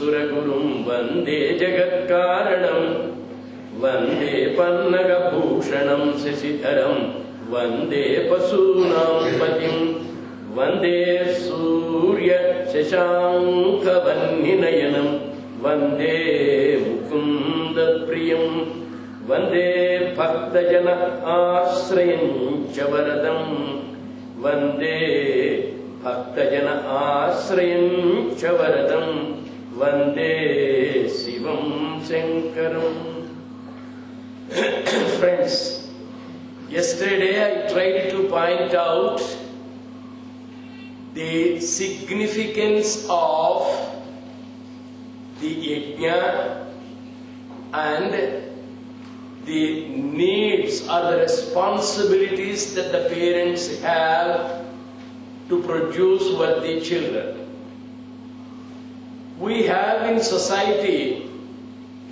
Suragurum Vande Jagatkaranam Vande Pannagabhushanam Sasitharam Vande Pasunam Patim Vande Surya Shashanka Vanninayanam Vande Mukunda Priyam Vande Bhaktajana Ashrayam Chavaradam Vande Bhaktajana Ashrayam Chavaradam Vande Shivam Shankaram. Friends, yesterday I tried to point out the significance of the yajna and the needs or the responsibilities that the parents have to produce worthy children. We have in society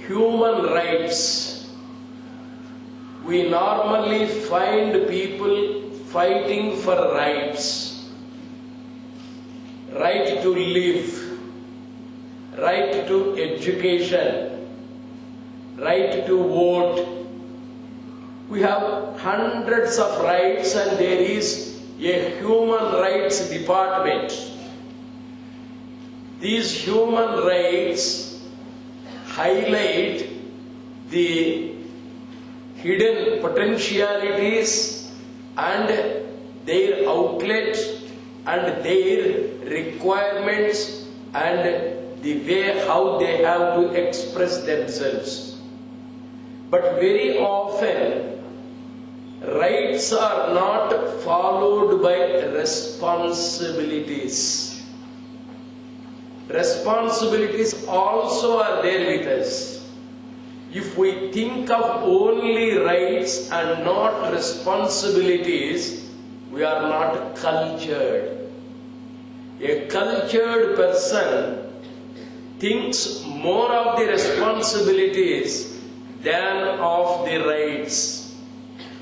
human rights. We normally find people fighting for rights. Right to live, right to education, right to vote. We have hundreds of rights and there is a human rights department. These human rights highlight the hidden potentialities and their outlet and their requirements and the way how they have to express themselves. But very often rights are not followed by responsibilities. Responsibilities also are there with us. If we think of only rights and not responsibilities, we are not cultured. A cultured person thinks more of the responsibilities than of the rights.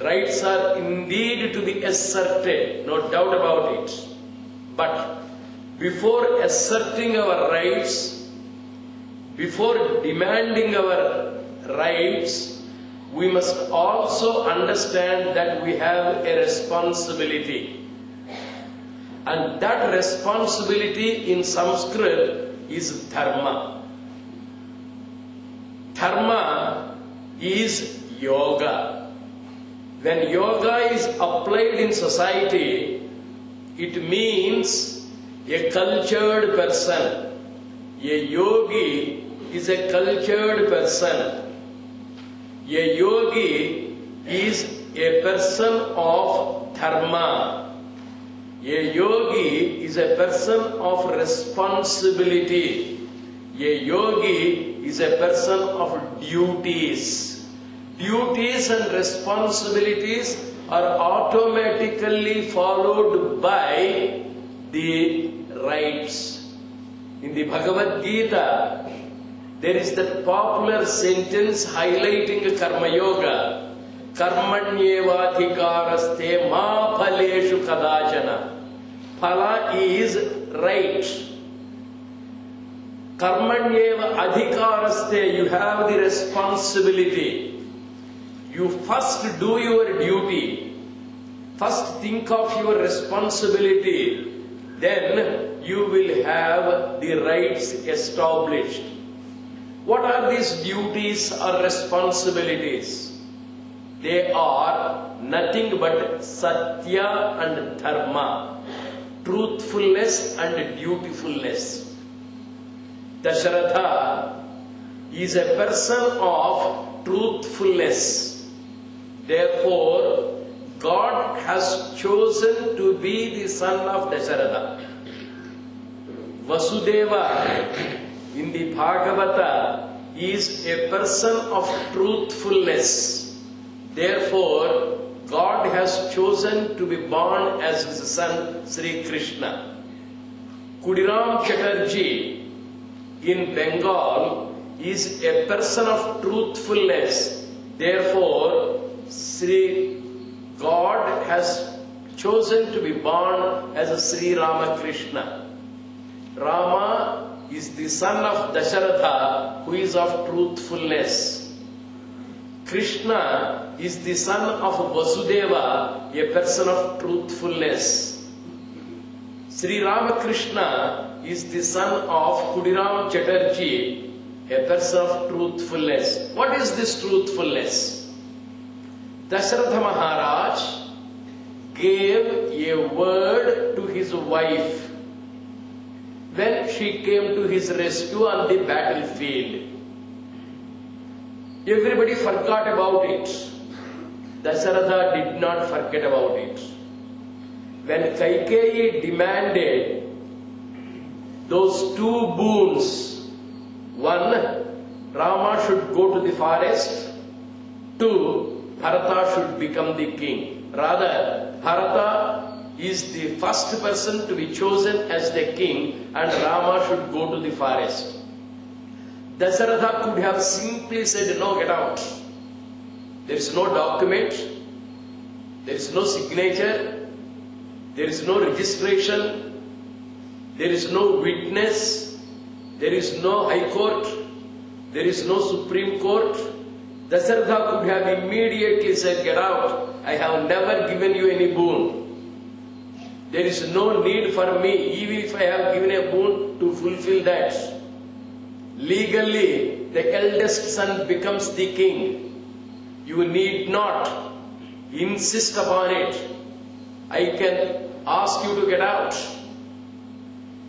Rights are indeed to be asserted, no doubt about it. But before asserting our rights, before demanding our rights, we must also understand that we have a responsibility. And that responsibility in Sanskrit is dharma. Dharma is yoga. When yoga is applied in society, it means a cultured person. A yogi is a cultured person. A yogi is a person of dharma. A yogi is a person of responsibility. A yogi is a person of duties. Duties and responsibilities are automatically followed by the rights. In the Bhagavad Gita, there is that popular sentence highlighting Karma Yoga. Karmanyevadhikaraste ma phaleshu kadachana. Phala is right. Karmanyeva adhikaraste, you have the responsibility. You first do your duty. First think of your responsibility. Then you will have the rights established. What are these duties or responsibilities? They are nothing but satya and dharma, truthfulness and dutifulness. Dasharatha is a person of truthfulness. Therefore, God has chosen to be the son of Dasharatha. Vasudeva in the Bhagavata is a person of truthfulness. Therefore, God has chosen to be born as his son Sri Krishna. Khudiram Chatterjee in Bengal is a person of truthfulness. Therefore, God has chosen to be born as a Sri Ramakrishna. Rama is the son of Dasharatha, who is of truthfulness. Krishna is the son of Vasudeva, a person of truthfulness. Sri Ramakrishna is the son of Khudiram Chatterjee, a person of truthfulness. What is this truthfulness? Dasharatha Maharaj gave a word to his wife when she came to his rescue on the battlefield. Everybody forgot about it. Dasharatha did not forget about it. When Kaikeyi demanded those two boons, one, Rama should go to the forest, two, Bharata should become the king. Rather, Bharata is the first person to be chosen as the king and Rama should go to the forest. Dasharatha could have simply said, no, get out. There is no document, there is no signature, there is no registration, there is no witness, there is no high court, there is no Supreme Court. Dasharatha could have immediately said, get out, I have never given you any boon. There is no need for me, even if I have given a boon, to fulfill that. Legally, the eldest son becomes the king. You need not insist upon it. I can ask you to get out.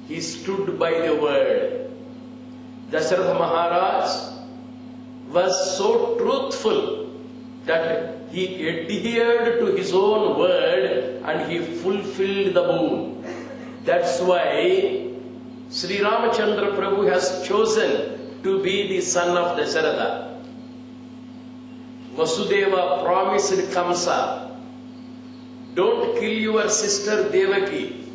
He stood by the word. Dasharatha Maharaj was so truthful that he adhered to his own word and he fulfilled the boon. That's why Sri Ramachandra Prabhu has chosen to be the son of Dasharatha. Vasudeva promised Kamsa, don't kill your sister Devaki.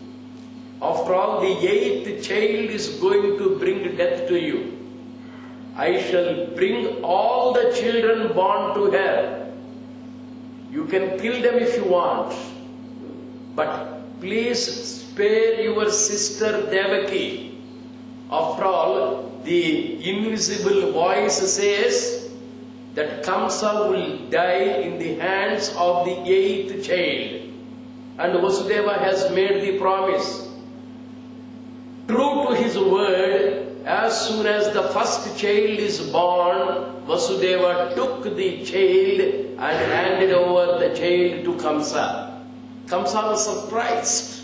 After all, the 8th child is going to bring death to you. I shall bring all the children born to her. You can kill them if you want, but please spare your sister Devaki. After all, the invisible voice says that Kamsa will die in the hands of the 8th child. And Vasudeva has made the promise. True to his word, as soon as the first child is born, Vasudeva took the child and handed over the child to Kamsa. Kamsa was surprised.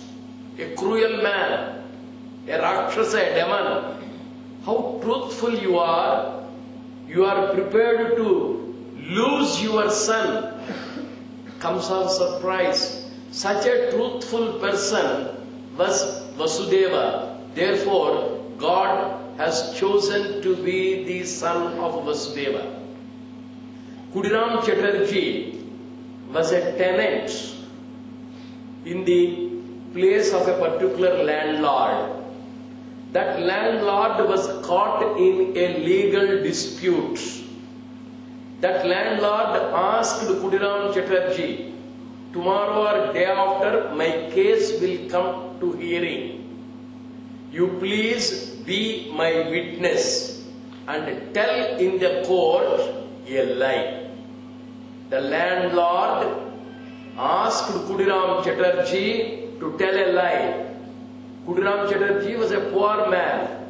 A cruel man, a Rakshasa, a demon. How truthful you are. You are prepared to lose your son. Kamsa was surprised. Such a truthful person was Vasudeva. Therefore, God has chosen to be the son of Vasudeva. Khudiram Chatterjee was a tenant in the place of a particular landlord. That landlord was caught in a legal dispute. That landlord asked Khudiram Chatterjee, tomorrow or day after my case will come to hearing. You please be my witness and tell in the court a lie. The landlord asked Khudiram Chatterjee to tell a lie. Khudiram Chatterjee was a poor man.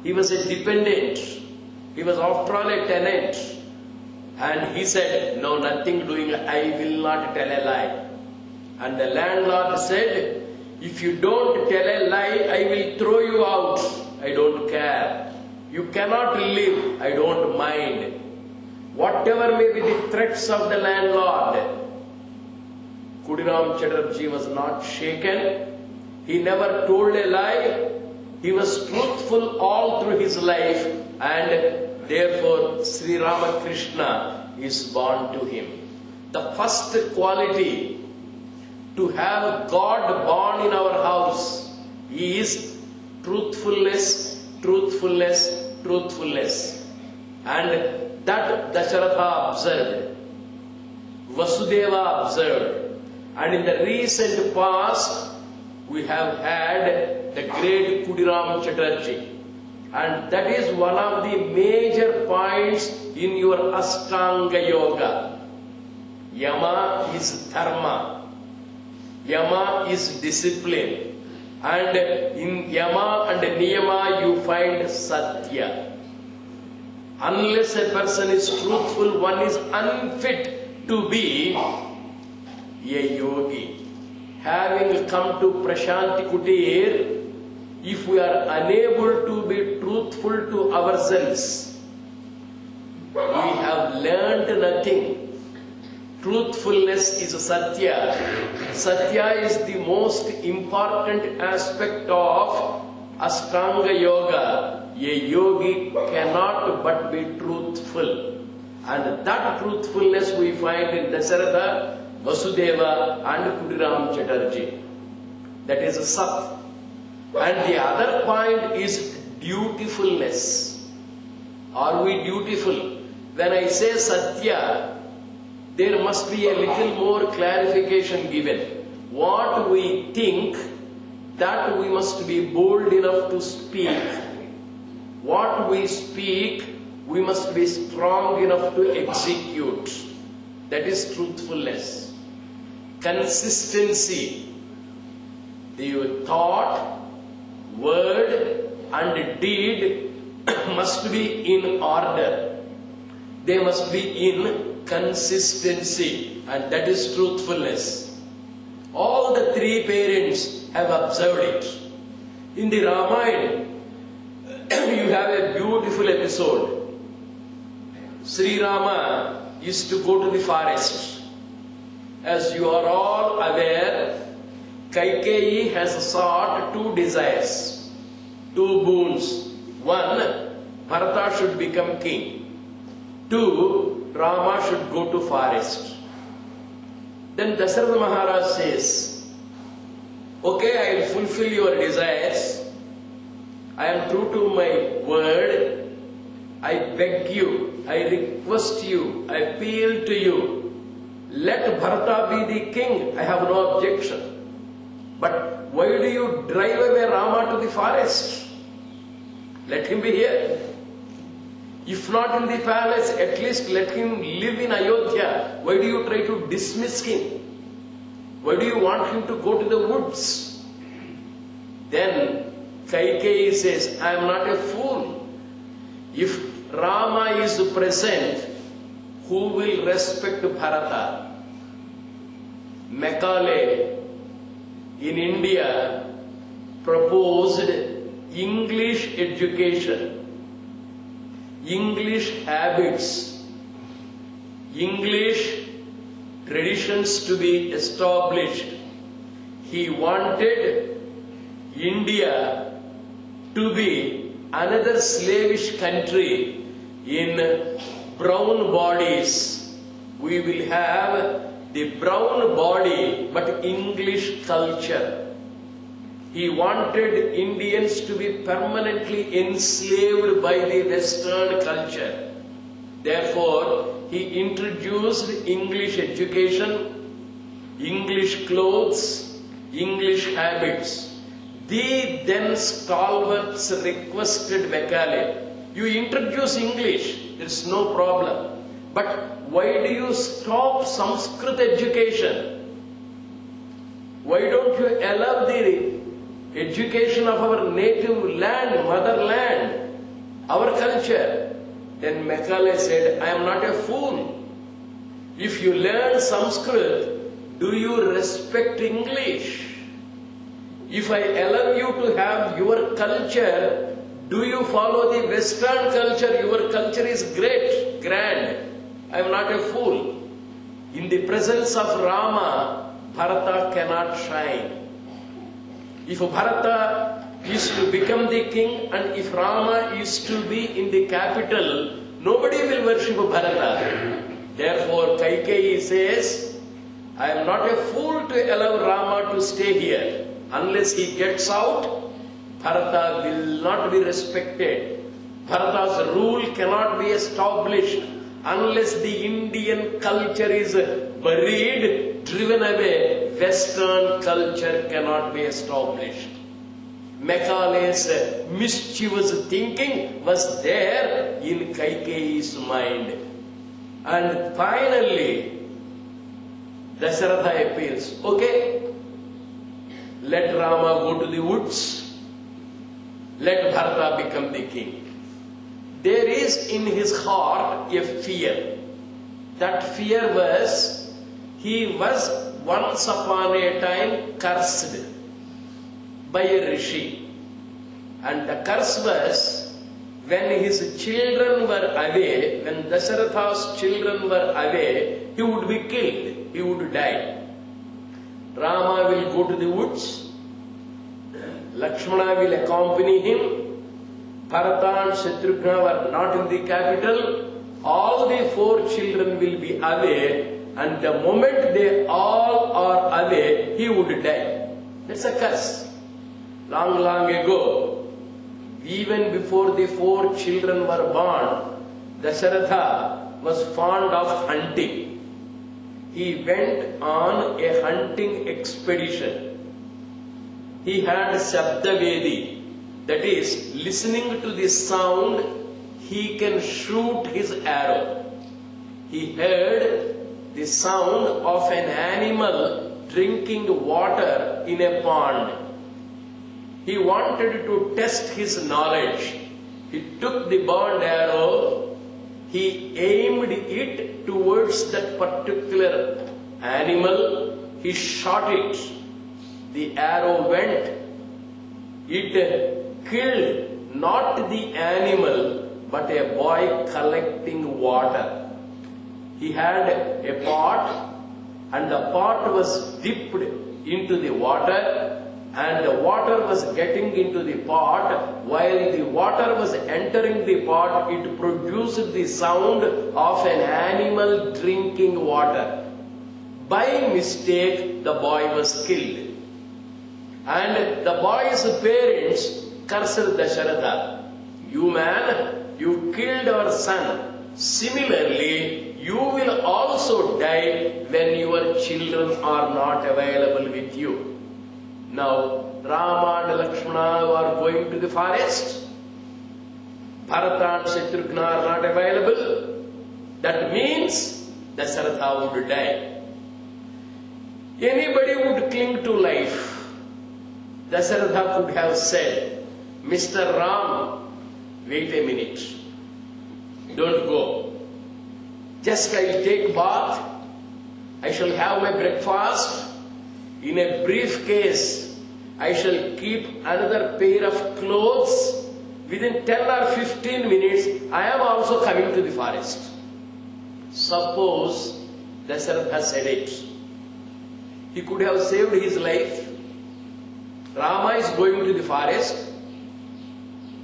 He was a dependent. He was after all a tenant. And he said, no, nothing doing, I will not tell a lie. And the landlord said, if you don't tell a lie, I will throw you out. I don't care. You cannot live. I don't mind. Whatever may be the threats of the landlord, Khudiram Chatterjee was not shaken. He never told a lie. He was truthful all through his life, and therefore Sri Ramakrishna is born to him. The first quality to have God born in our house is truthfulness, truthfulness, truthfulness. And that Dasharatha observed, Vasudeva observed, and in the recent past we have had the great Khudiram Chatterjee. And that is one of the major points in your Ashtanga Yoga. Yama is dharma. Yama is discipline. And in Yama and Niyama you find Satya. Unless a person is truthful, one is unfit to be a yogi. Having come to Prashanti Kutir, if we are unable to be truthful to ourselves, we have learned nothing. Truthfulness is Satya. Satya is the most important aspect of Ashtanga Yoga. A yogi cannot but be truthful. And that truthfulness we find in Dasaratha, Vasudeva and Kudiram Chatterjee. That is a Sat. And the other point is dutifulness. Are we dutiful? When I say Satya, there must be a little more clarification given. What we think, that we must be bold enough to speak. What we speak, we must be strong enough to execute. That is truthfulness. Consistency. The thought, word and deed must be in order. They must be in consistency, and that is truthfulness. All the three parents have observed it. In the Ramayana, you have a beautiful episode. Sri Rama used to go to the forest. As you are all aware, Kaikeyi has sought two desires, two boons. One, Bharata should become king. Two, Rama should go to forest. Then Dasaratha Maharaj says, okay, I will fulfill your desires. I am true to my word. I beg you, I request you, I appeal to you. Let Bharata be the king. I have no objection. But why do you drive away Rama to the forest? Let him be here. If not in the palace, at least let him live in Ayodhya. Why do you try to dismiss him? Why do you want him to go to the woods? Then Kaikeyi says, I am not a fool. If Rama is present, who will respect Bharata? Macaulay in India proposed English education, English habits, English traditions to be established. He wanted India to be another slavish country in brown bodies. We will have the brown body but English culture. He wanted Indians to be permanently enslaved by the Western culture. Therefore, he introduced English education, English clothes, English habits. The then stalwarts requested Macaulay, you introduce English, there is no problem. But why do you stop Sanskrit education? Why don't you allow the education of our native land, motherland, our culture? Then Macaulay said, I am not a fool. If you learn Sanskrit, do you respect English? If I allow you to have your culture, do you follow the Western culture? Your culture is great, grand. I am not a fool. In the presence of Rama, Bharata cannot shine. If Bharata is to become the king and if Rama is to be in the capital, nobody will worship Bharata. Therefore, Kaikeyi says, I am not a fool to allow Rama to stay here. Unless he gets out, Bharata will not be respected. Bharata's rule cannot be established unless the Indian culture is buried, driven away. Western culture cannot be established. Macaulay's mischievous thinking was there in Kaikeyi's mind. And finally, Dasharatha appeals. Okay, let Rama go to the woods. Let Bharata become the king. There is in his heart a fear. That fear was, he was once upon a time cursed by a rishi. And the curse was, when his children were away, when Dasharatha's children were away, he would be killed, he would die. Rama will go to the woods, Lakshmana will accompany him, Bharata and Shatrughna were not in the capital, all the 4 children will be away, and the moment they all are away, he would die. That's a curse. Long, long ago, even before the 4 children were born, Dasharatha was fond of hunting. He went on a hunting expedition. He had Shabdavedi, that is, listening to the sound, he can shoot his arrow. He heard the sound of an animal drinking water in a pond. He wanted to test his knowledge. He took the bow and arrow, he aimed it towards that particular animal, he shot it. The arrow went, it killed not the animal, but a boy collecting water. He had a pot, and the pot was dipped into the water, and the water was getting into the pot. While the water was entering the pot, it produced the sound of an animal drinking water. By mistake, the boy was killed. And the boy's parents cursed Dasharatha. You man, you killed our son. Similarly, you will also die when your children are not available with you. Now, Rama and Lakshmana are going to the forest. Bharata and Shatrughna are not available. That means Dasharatha would die. Anybody would cling to life. Dasharatha could have said, Mr. Ram, wait a minute. Don't go. Just I will take bath. I shall have my breakfast. In a briefcase, I shall keep another pair of clothes. Within 10 or 15 minutes, I am also coming to the forest. Suppose Dasharatha said it. He could have saved his life. Rama is going to the forest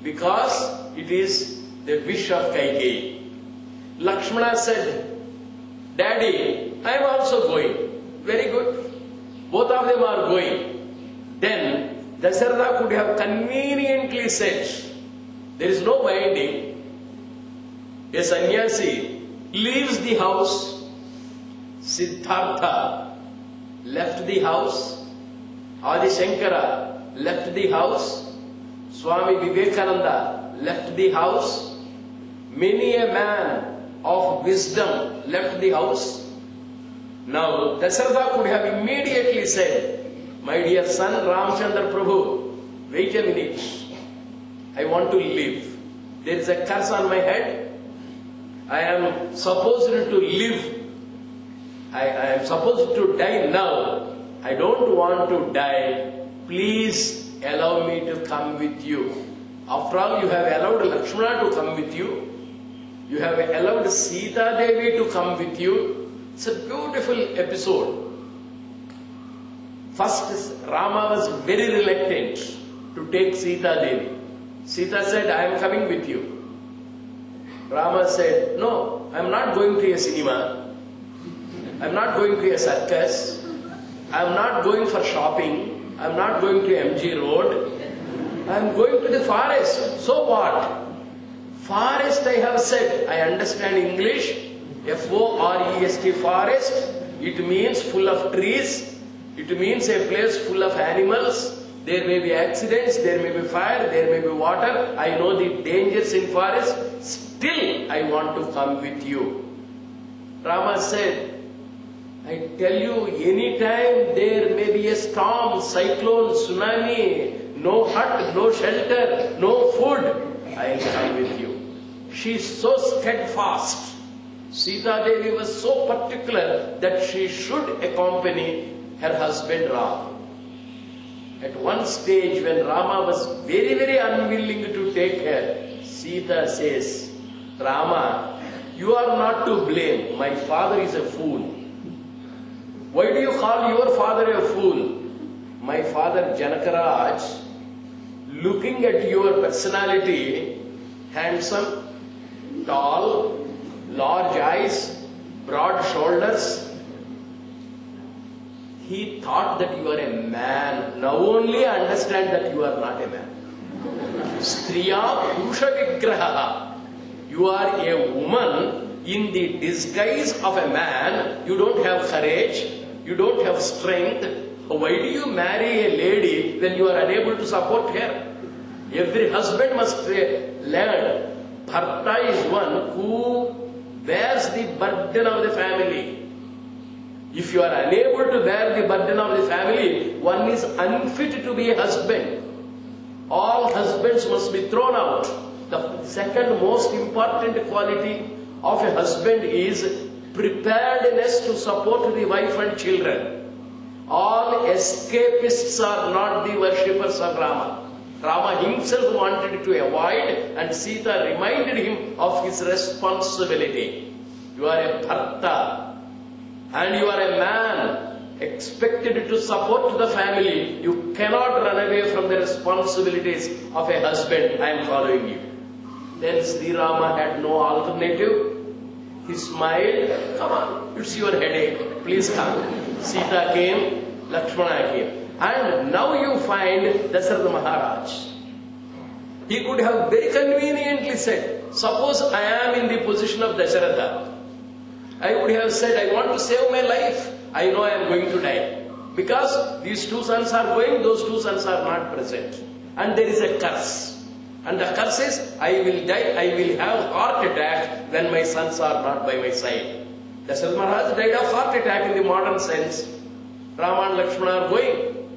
because it is the wish of Kaikeyi. Lakshmana said, Daddy, I am also going. Very good. Both of them are going. Then Dasharatha could have conveniently said, there is no binding. A sannyasi leaves the house. Siddhartha left the house. Adi Shankara left the house. Swami Vivekananda left the house. Many a man of wisdom left the house. Now, Dasharatha could have immediately said, my dear son Ramchandra Prabhu, wait a minute. I want to live. There is a curse on my head. I am supposed to live. I am supposed to die now. I don't want to die. Please allow me to come with you. After all, you have allowed Lakshmana to come with you. You have allowed Sita Devi to come with you. It's a beautiful episode. First, Rama was very reluctant to take Sita Devi. Sita said, I am coming with you. Rama said, no, I am not going to a cinema. I am not going to a circus. I am not going for shopping. I am not going to MG Road. I am going to the forest. So what? Forest, I have said. I understand English. F-O-R-E-S-T, forest. It means full of trees. It means a place full of animals. There may be accidents, there may be fire, there may be water. I know the dangers in forest. Still, I want to come with you. Rama said, I tell you, anytime there may be a storm, cyclone, tsunami, no hut, no shelter, no food, I will come with you. She is so steadfast. Sita Devi was so particular that she should accompany her husband Rama. At one stage when Rama was very, very unwilling to take her, Sita says, Rama, you are not to blame. My father is a fool. Why do you call your father a fool? My father Janakaraj, looking at your personality, handsome, tall, large eyes, broad shoulders, he thought that you are a man. Now only I understand that you are not a man. Striya Purusha Vigraha. You are a woman in the disguise of a man. You don't have courage. You don't have strength. Why do you marry a lady when you are unable to support her? Every husband must learn. Bharta is one who bears the burden of the family. If you are unable to bear the burden of the family, one is unfit to be a husband. All husbands must be thrown out. The second most important quality of a husband is preparedness to support the wife and children. All escapists are not the worshippers of Rama. Rama himself wanted to avoid, and Sita reminded him of his responsibility. You are a Bharta. And you are a man expected to support the family. You cannot run away from the responsibilities of a husband. I am following you. Then Sri Rama had no alternative. He smiled. Come on, it's your headache. Please come. Sita came, Lakshmana came. And now you find Dasharatha Maharaj. He could have very conveniently said, suppose I am in the position of Dasharatha. I would have said, I want to save my life. I know I am going to die. Because these two sons are going, those two sons are not present. And there is a curse. And the curse is, I will die, I will have heart attack when my sons are not by my side. Dasharatha Maharaj died of heart attack in the modern sense. Rama and Lakshmana are going.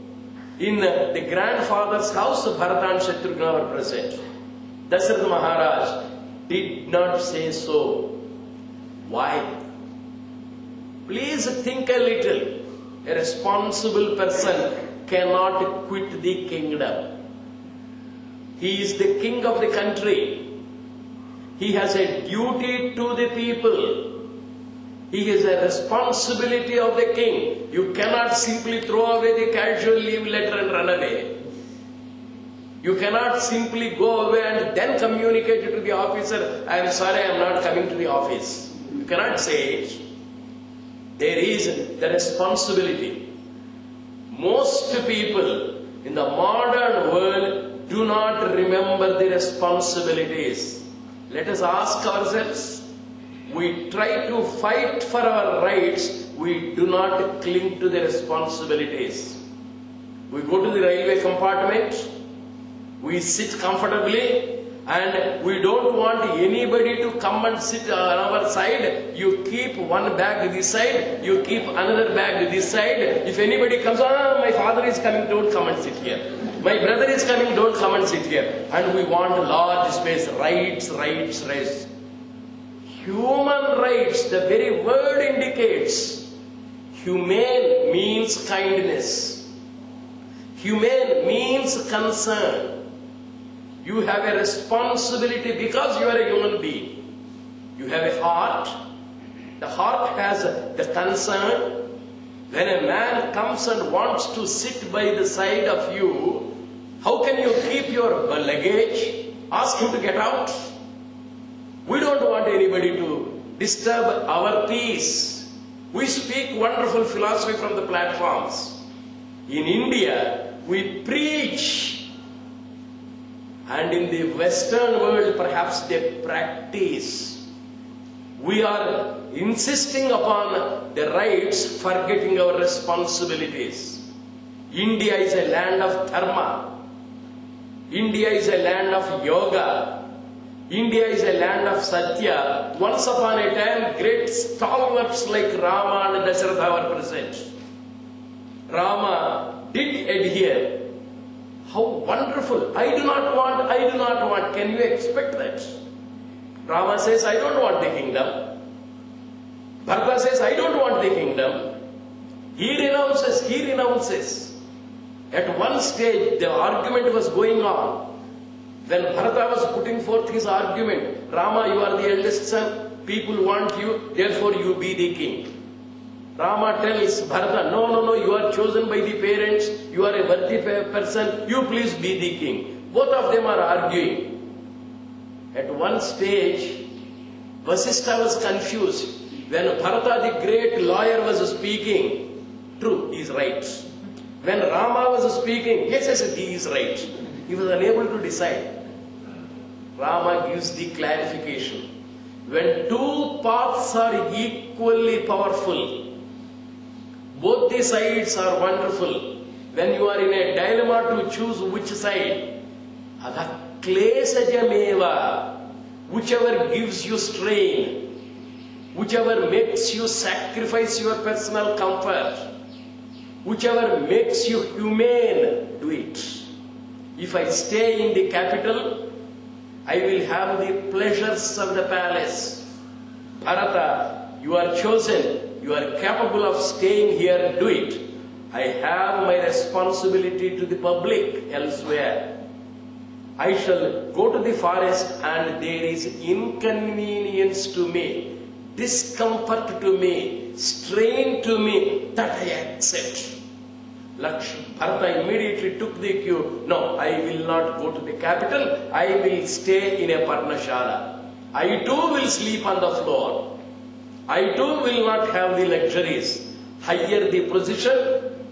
In the grandfather's house, Bharata and Shatrugna were present. Dasharatha Maharaj did not say so. Why? Please think a little. A responsible person cannot quit the kingdom. He is the king of the country. He has a duty to the people. He has a responsibility of the king. You cannot simply throw away the casual leave letter and run away. You cannot simply go away and then communicate it to the officer, I am sorry, I am not coming to the office. You cannot say it. There is the responsibility. Most people in the modern world do not remember the responsibilities. Let us ask ourselves. We try to fight for our rights. We do not cling to the responsibilities. We go to the railway compartment. We sit comfortably. And we don't want anybody to come and sit on our side. You keep one bag this side, you keep another bag this side. If anybody comes, my father is coming, don't come and sit here. My brother is coming, don't come and sit here. And we want large space, rights, rights, rights. Human rights, the very word indicates. Humane means kindness. Humane means concern. You have a responsibility because you are a human being. You have a heart. The heart has the concern. When a man comes and wants to sit by the side of you, how can you keep your luggage? Ask him to get out. We don't want anybody to disturb our peace. We speak wonderful philosophy from the platforms. In India, we preach. And in the Western world, perhaps they practice. We are insisting upon the rights, forgetting our responsibilities. India is a land of dharma. India is a land of yoga. India is a land of Satya. Once upon a time, great stalwarts like Rama and Dasharatha were present. Rama did adhere. How wonderful. I do not want. Can you expect that? Rama says, I don't want the kingdom. Bharata says, I don't want the kingdom. He renounces. At one stage, the argument was going on. When Bharata was putting forth his argument, Rama, you are the eldest son, people want you, therefore you be the king. Rama tells Bharata, no, you are chosen by the parents, you are a worthy person, you please be the king. Both of them are arguing. At one stage, Vasishtha was confused. When Bharata, the great lawyer, was speaking, true, he is right. When Rama was speaking, yes, he is right. He was unable to decide. Rama gives the clarification. When two paths are equally powerful, both the sides are wonderful. When you are in a dilemma to choose which side, klesajameva, whichever gives you strain, whichever makes you sacrifice your personal comfort, whichever makes you humane, do it. If I stay in the capital, I will have the pleasures of the palace. Bharata, you are chosen, you are capable of staying here, do it. I have my responsibility to the public elsewhere. I shall go to the forest and there is inconvenience to me, discomfort to me, strain to me, that I accept. Bharata immediately took the cue. No, I will not go to the capital. I will stay in a Parnashala. I too will sleep on the floor. I too will not have the luxuries. Higher the position,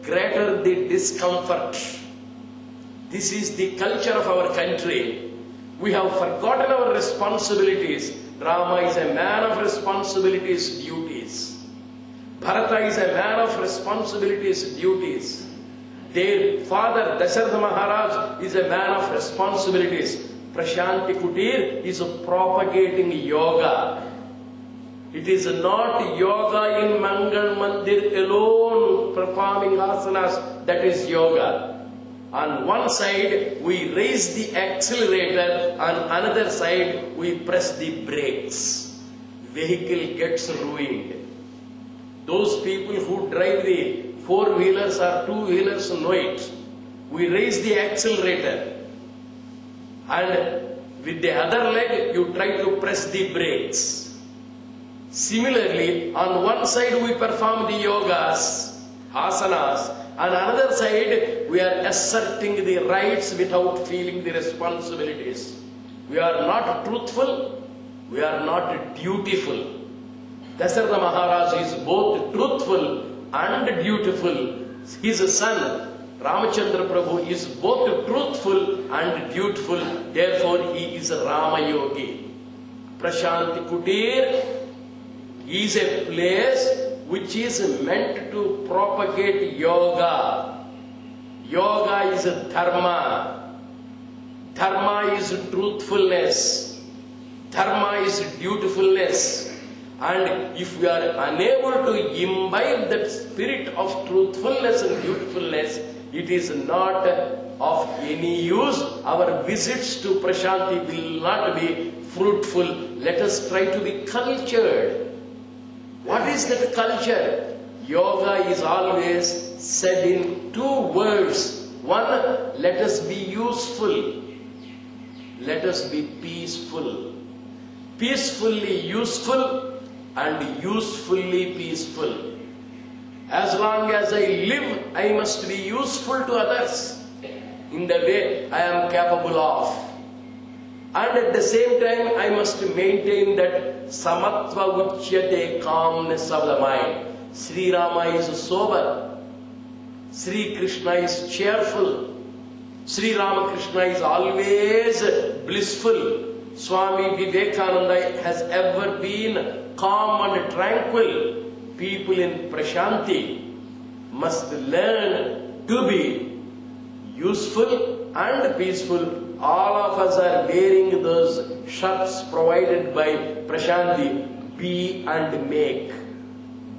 greater the discomfort. This is the culture of our country. We have forgotten our responsibilities. Rama is a man of responsibilities, duties. Bharata is a man of responsibilities, duties. Their father, Dasharatha Maharaj, is a man of responsibilities. Prashanti Kutir is propagating yoga. It is not yoga in Mangal Mandir alone, performing asanas, that is yoga. On one side, we raise the accelerator, on another side, we press the brakes. Vehicle gets ruined. Those people who drive the four-wheelers or two-wheelers know it. We raise the accelerator and with the other leg you try to press the brakes. Similarly, on one side we perform the yogas, asanas, on another side we are asserting the rights without feeling the responsibilities. We are not truthful, we are not dutiful. Dasharatha Maharaj is both truthful and dutiful. His son Ramachandra Prabhu is both truthful and dutiful. Therefore he is a Rama Yogi. Prashanti Kutir is a place which is meant to propagate yoga. Yoga is dharma. Dharma is truthfulness. Dharma is dutifulness. And if we are unable to imbibe that spirit of truthfulness and dutifulness, it is not of any use. Our visits to Prashanti will not be fruitful. Let us try to be cultured. What is that culture? Yoga is always said in two words. One, let us be useful. Let us be peaceful. Peacefully useful and usefully peaceful. As long as I live, I must be useful to others in the way I am capable of. And at the same time, I must maintain that samatva uchyate, calmness of the mind. Sri Rama is sober. Sri Krishna is cheerful. Sri Ramakrishna is always blissful. Swami Vivekananda has ever been calm and tranquil. People in Prashanti must learn to be useful and peaceful. All of us are wearing those shirts provided by Prashanti. Be and make.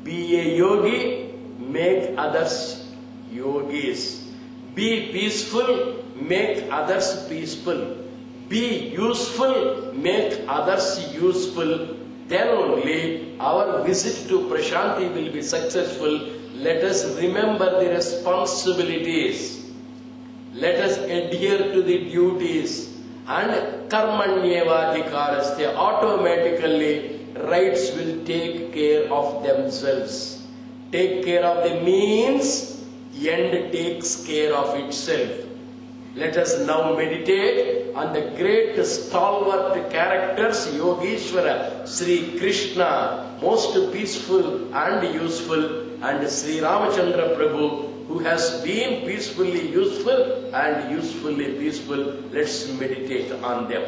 Be a yogi, make others yogis. Be peaceful, make others peaceful. Be useful, make others useful. Then only our visit to Prashanti will be successful. Let us remember the responsibilities. Let us adhere to the duties, and karmanyevadhikaraste, automatically rights will take care of themselves. Take care of the means, end takes care of itself. Let us now meditate on the great stalwart characters, Yogeshwara, Sri Krishna, most peaceful and useful, and Sri Ramachandra Prabhu, who has been peacefully useful and usefully peaceful. Let's meditate on them.